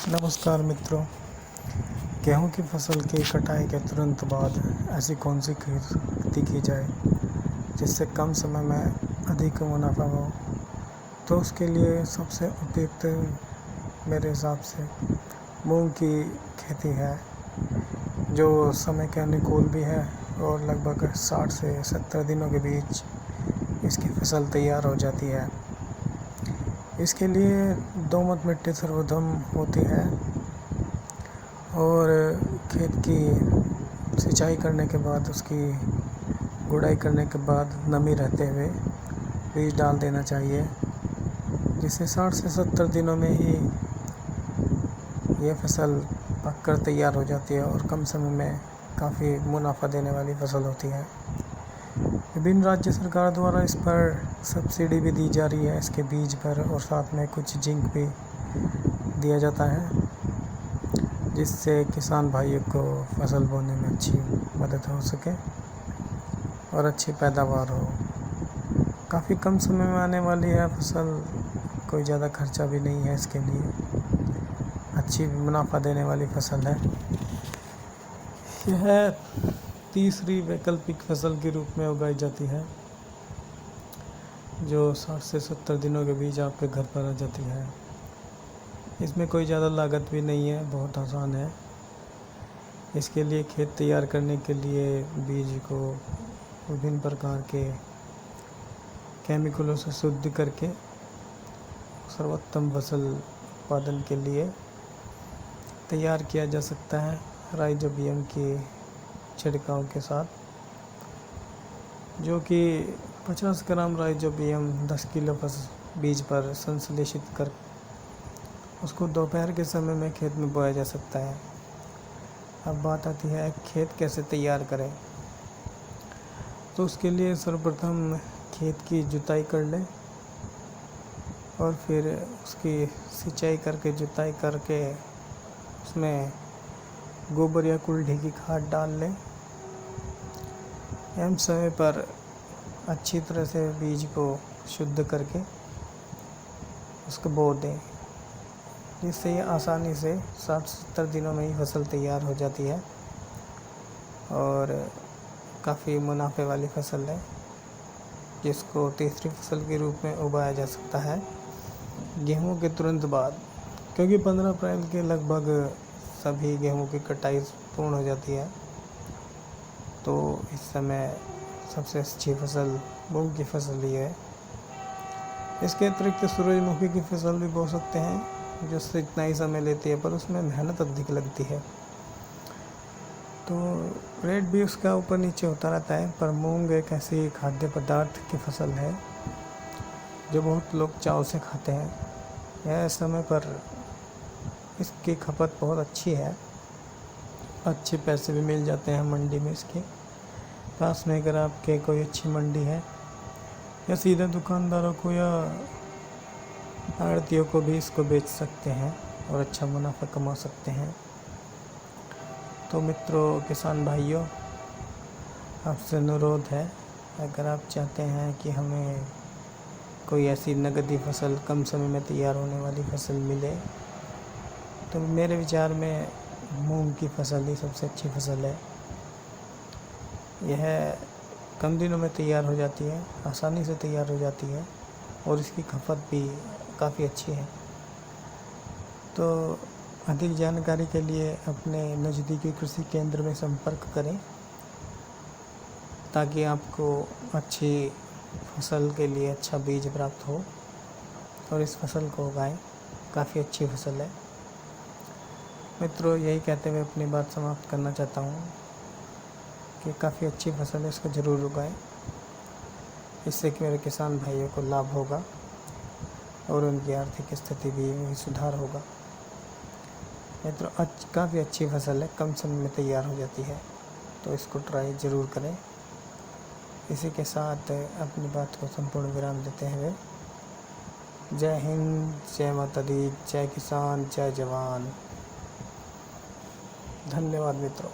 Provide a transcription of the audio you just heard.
नमस्कार मित्रों। गेहूं की फसल की कटाई के तुरंत बाद ऐसी कौन सी खेती की जाए जिससे कम समय में अधिक मुनाफा हो। तो उसके लिए सबसे उपयुक्त मेरे हिसाब से मूंग की खेती है, जो समय के अनुकूल भी है और लगभग 60 से 70 दिनों के बीच इसकी फसल तैयार हो जाती है। इसके लिए दोमट मिट्टी सर्वोत्तम होती है और खेत की सिंचाई करने के बाद उसकी गुड़ाई करने के बाद नमी रहते हुए बीज डाल देना चाहिए, जिससे 60 से 70 दिनों में ही ये फसल पककर तैयार हो जाती है और कम समय में काफ़ी मुनाफा देने वाली फसल होती है। विभिन्न राज्य सरकार द्वारा इस पर सब्सिडी भी दी जा रही है इसके बीज पर, और साथ में कुछ जिंक भी दिया जाता है, जिससे किसान भाइयों को फसल बोने में अच्छी मदद हो सके और अच्छी पैदावार हो। काफ़ी कम समय में आने वाली है फसल, कोई ज़्यादा खर्चा भी नहीं है इसके लिए, अच्छी मुनाफा देने वाली फसल है। यह तीसरी वैकल्पिक फसल के रूप में उगाई जाती है, जो 60 से 70 दिनों के बीच आपके घर पर आ जाती है। इसमें कोई ज़्यादा लागत भी नहीं है, बहुत आसान है। इसके लिए खेत तैयार करने के लिए बीज को विभिन्न प्रकार के केमिकलों से शुद्ध करके सर्वोत्तम फसल उत्पादन के लिए तैयार किया जा सकता है राइजोबियम के छिड़काव के साथ, जो कि 50 ग्राम राइजोबियम 10 किलो बीज पर संश्लेषित कर उसको दोपहर के समय में खेत में बोया जा सकता है। अब बात आती है खेत कैसे तैयार करें। तो उसके लिए सर्वप्रथम खेत की जुताई कर लें और फिर उसकी सिंचाई करके जुताई करके उसमें गोबर या कुल्ही की खाद डाल लें। एवं समय पर अच्छी तरह से बीज को शुद्ध करके उसको बो दें, जिससे ये आसानी से 60-70 दिनों में ही फसल तैयार हो जाती है और काफ़ी मुनाफे वाली फसल है, जिसको तीसरी फसल के रूप में उगाया जा सकता है गेहूं के तुरंत बाद, क्योंकि 15 अप्रैल के लगभग सभी गेहूं की कटाई पूर्ण हो जाती है। तो इस समय सबसे अच्छी फसल मूंग की फसल ही है। इसके अतिरिक्त सूरजमुखी की फसल भी बो सकते हैं, जो उससे इतना ही समय लेती है पर उसमें मेहनत अधिक लगती है, तो रेट भी उसका ऊपर नीचे होता रहता है। पर मूंग एक ऐसी खाद्य पदार्थ की फसल है जो बहुत लोग चाव से खाते हैं। यह समय पर इसकी खपत बहुत अच्छी है, अच्छे पैसे भी मिल जाते हैं मंडी में। इसके पास में अगर आपके कोई अच्छी मंडी है या सीधे दुकानदारों को या आड़तियों को भी इसको बेच सकते हैं और अच्छा मुनाफा कमा सकते हैं। तो मित्रों, किसान भाइयों, आपसे अनुरोध है, अगर आप चाहते हैं कि हमें कोई ऐसी नगदी फसल कम समय में तैयार होने वाली फसल मिले, तो मेरे विचार में मूंग की फसल ही सबसे अच्छी फसल है। यह कम दिनों में तैयार हो जाती है, आसानी से तैयार हो जाती है और इसकी खपत भी काफ़ी अच्छी है। तो अधिक जानकारी के लिए अपने नज़दीकी कृषि केंद्र में संपर्क करें, ताकि आपको अच्छी फसल के लिए अच्छा बीज प्राप्त हो और इस फसल को उगाएं। काफ़ी अच्छी फसल है। मित्रों, यही कहते हुए अपनी बात समाप्त करना चाहता हूँ कि काफ़ी अच्छी फसल है, इसको ज़रूर उगाएं। इससे कि मेरे किसान भाइयों को लाभ होगा और उनकी आर्थिक स्थिति भी सुधार होगा। मित्रों, काफ़ी अच्छी फसल है, कम समय में तैयार हो जाती है, तो इसको ट्राई ज़रूर करें। इसी के साथ अपनी बात को संपूर्ण विराम देते हुए जय हिंद, जय माता दी, जय किसान, जय जवान। धन्यवाद मित्रों।